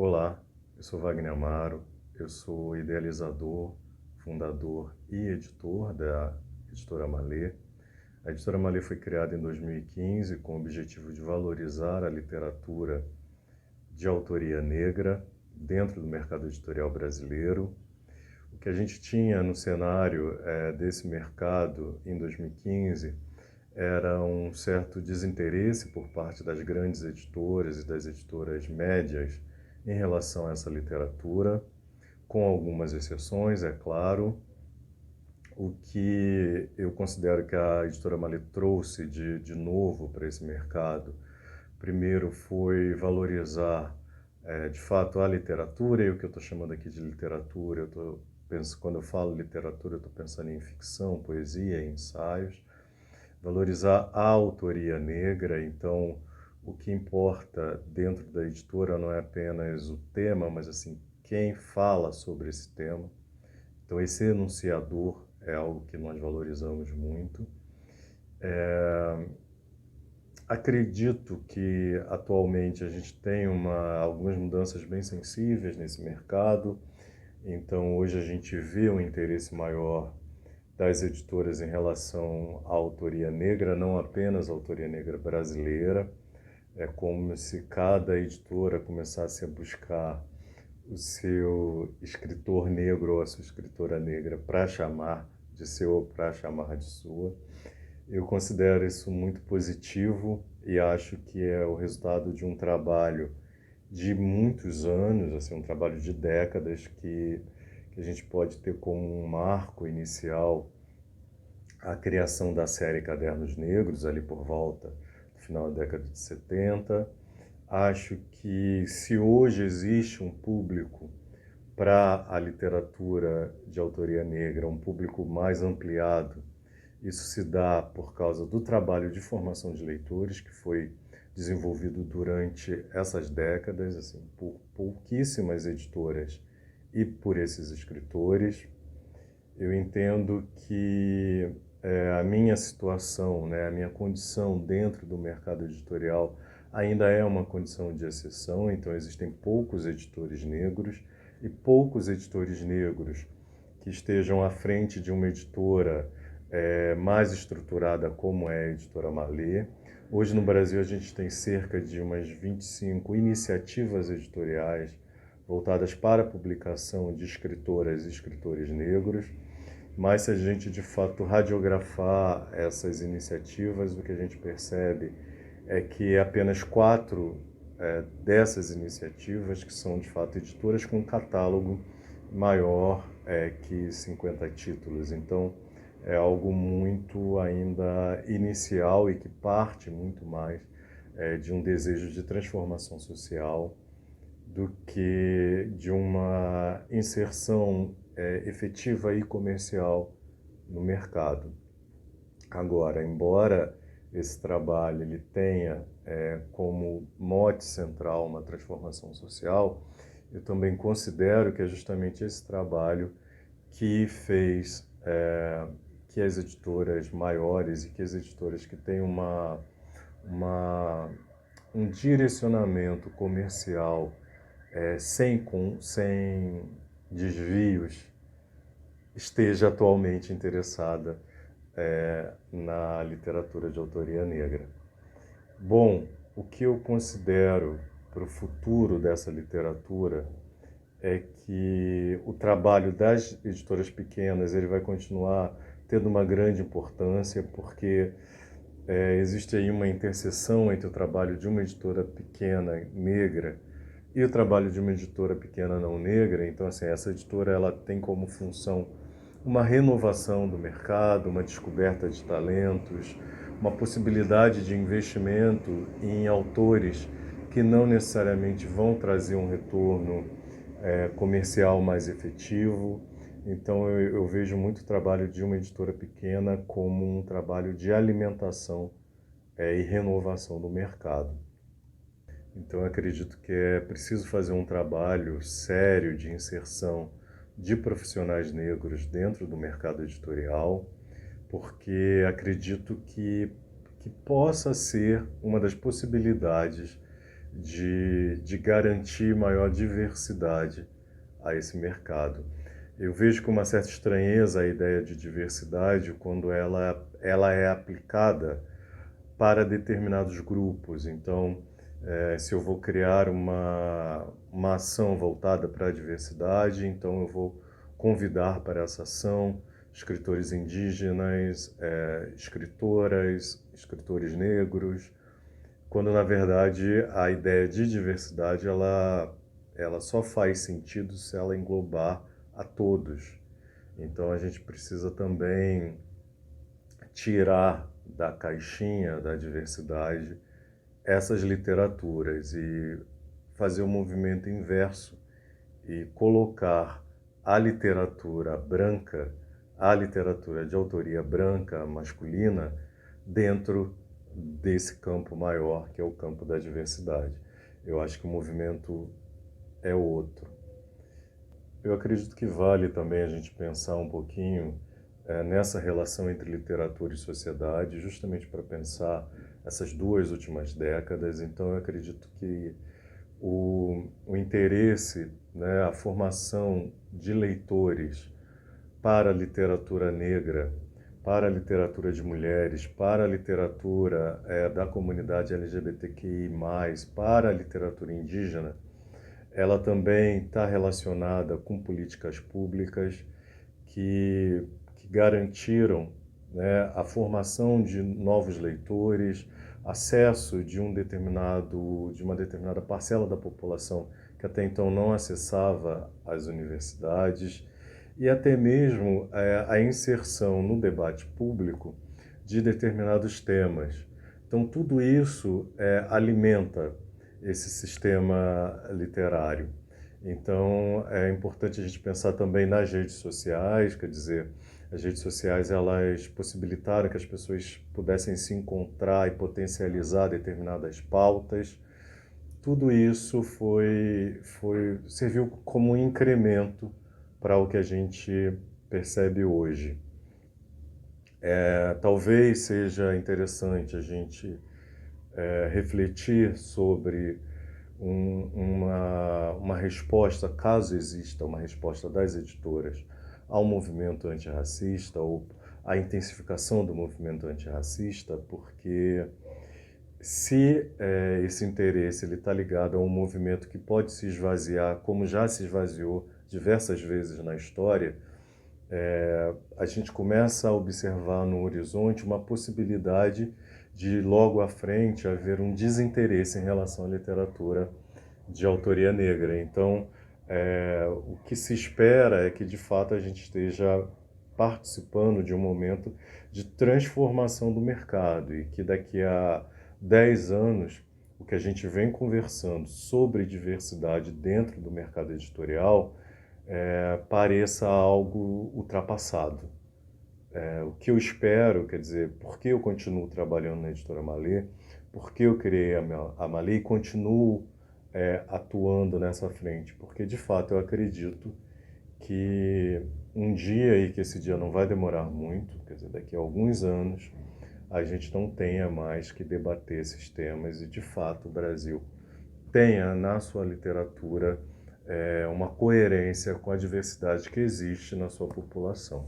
Olá, eu sou Wagner Amaro, eu sou idealizador, fundador e editor da Editora Malê. A Editora Malê foi criada em 2015 com o objetivo de valorizar a literatura de autoria negra dentro do mercado editorial brasileiro. O que a gente tinha no cenário desse mercado em 2015 era um certo desinteresse por parte das grandes editoras e das editoras médias em relação a essa literatura, com algumas exceções, é claro. O que eu considero que a Editora Malê trouxe de novo para esse mercado, primeiro foi valorizar de fato a literatura, e o que eu estou chamando aqui de literatura, quando eu falo literatura, eu estou pensando em ficção, poesia, ensaios, valorizar a autoria negra. Então, o que importa dentro da editora não é apenas o tema, mas assim, quem fala sobre esse tema. Então, esse enunciador é algo que nós valorizamos muito. Acredito que atualmente a gente tem algumas mudanças bem sensíveis nesse mercado. Então, hoje a gente vê um interesse maior das editoras em relação à autoria negra, não apenas a autoria negra brasileira. É como se cada editora começasse a buscar o seu escritor negro ou a sua escritora negra para chamar de seu ou para chamar de sua. Eu considero isso muito positivo e acho que é o resultado de um trabalho de muitos anos, assim, um trabalho de décadas que a gente pode ter como um marco inicial a criação da série Cadernos Negros, ali por volta do final da década de 70. Acho que se hoje existe um público para a literatura de autoria negra, um público mais ampliado, isso se dá por causa do trabalho de formação de leitores que foi desenvolvido durante essas décadas, assim, por pouquíssimas editoras e por esses escritores. Eu entendo que a minha situação, né, a minha condição dentro do mercado editorial ainda é uma condição de exceção, então existem poucos editores negros e poucos editores negros que estejam à frente de uma editora mais estruturada como é a Editora Malê. Hoje no Brasil a gente tem cerca de umas 25 iniciativas editoriais voltadas para a publicação de escritoras e escritores negros. Mas se a gente de fato radiografar essas iniciativas, o que a gente percebe é que apenas 4 dessas iniciativas, que são de fato editoras com um catálogo maior que 50 títulos. Então é algo muito ainda inicial e que parte muito mais de um desejo de transformação social do que de uma inserção efetiva e comercial no mercado. Agora, embora esse trabalho ele tenha como mote central uma transformação social, eu também considero que é justamente esse trabalho que fez que as editoras maiores e que as editoras que têm uma, um direcionamento comercial sem desvios, esteja atualmente interessada na literatura de autoria negra. Bom, o que eu considero para o futuro dessa literatura é que o trabalho das editoras pequenas ele vai continuar tendo uma grande importância, porque existe aí uma interseção entre o trabalho de uma editora pequena negra e o trabalho de uma editora pequena não negra. Então, assim, essa editora ela tem como função uma renovação do mercado, uma descoberta de talentos, uma possibilidade de investimento em autores que não necessariamente vão trazer um retorno comercial mais efetivo. Então eu vejo muito o trabalho de uma editora pequena como um trabalho de alimentação e renovação do mercado. Então eu acredito que é preciso fazer um trabalho sério de inserção de profissionais negros dentro do mercado editorial, porque acredito que possa ser uma das possibilidades de garantir maior diversidade a esse mercado. Eu vejo com uma certa estranheza a ideia de diversidade quando ela é aplicada para determinados grupos. Então, se eu vou criar uma ação voltada para a diversidade, então eu vou convidar para essa ação escritores indígenas, escritoras, escritores negros, quando na verdade a ideia de diversidade ela só faz sentido se ela englobar a todos. Então a gente precisa também tirar da caixinha da diversidade essas literaturas e fazer o movimento inverso e colocar a literatura branca, a literatura de autoria branca, masculina, dentro desse campo maior que é o campo da diversidade. Eu acho que o movimento é outro. Eu acredito que vale também a gente pensar um pouquinho nessa relação entre literatura e sociedade, justamente para pensar essas duas últimas décadas. Então, eu acredito que o interesse, né, a formação de leitores para a literatura negra, para a literatura de mulheres, para a literatura da comunidade LGBTQI+, para a literatura indígena, ela também está relacionada com políticas públicas que garantiram, né, a formação de novos leitores, acesso de de uma determinada parcela da população que até então não acessava as universidades e até mesmo a inserção no debate público de determinados temas. Então tudo isso alimenta esse sistema literário. Então é importante a gente pensar também nas redes sociais, quer dizer, as redes sociais elas possibilitaram que as pessoas pudessem se encontrar e potencializar determinadas pautas. Tudo isso serviu como um incremento para o que a gente percebe hoje. Talvez seja interessante a gente refletir sobre uma resposta, caso exista uma resposta das editoras ao movimento antirracista ou à intensificação do movimento antirracista, porque se esse interesse está ligado a um movimento que pode se esvaziar, como já se esvaziou diversas vezes na história, a gente começa a observar no horizonte uma possibilidade de logo à frente haver um desinteresse em relação à literatura de autoria negra. Então, o que se espera é que de fato a gente esteja participando de um momento de transformação do mercado e que daqui a 10 anos o que a gente vem conversando sobre diversidade dentro do mercado editorial pareça algo ultrapassado. O que eu espero, quer dizer, por que eu continuo trabalhando na Editora Malê, por que eu criei a Malê e continuo atuando nessa frente, porque de fato eu acredito que um dia, e que esse dia não vai demorar muito, quer dizer, daqui a alguns anos, a gente não tenha mais que debater esses temas e de fato o Brasil tenha na sua literatura uma coerência com a diversidade que existe na sua população.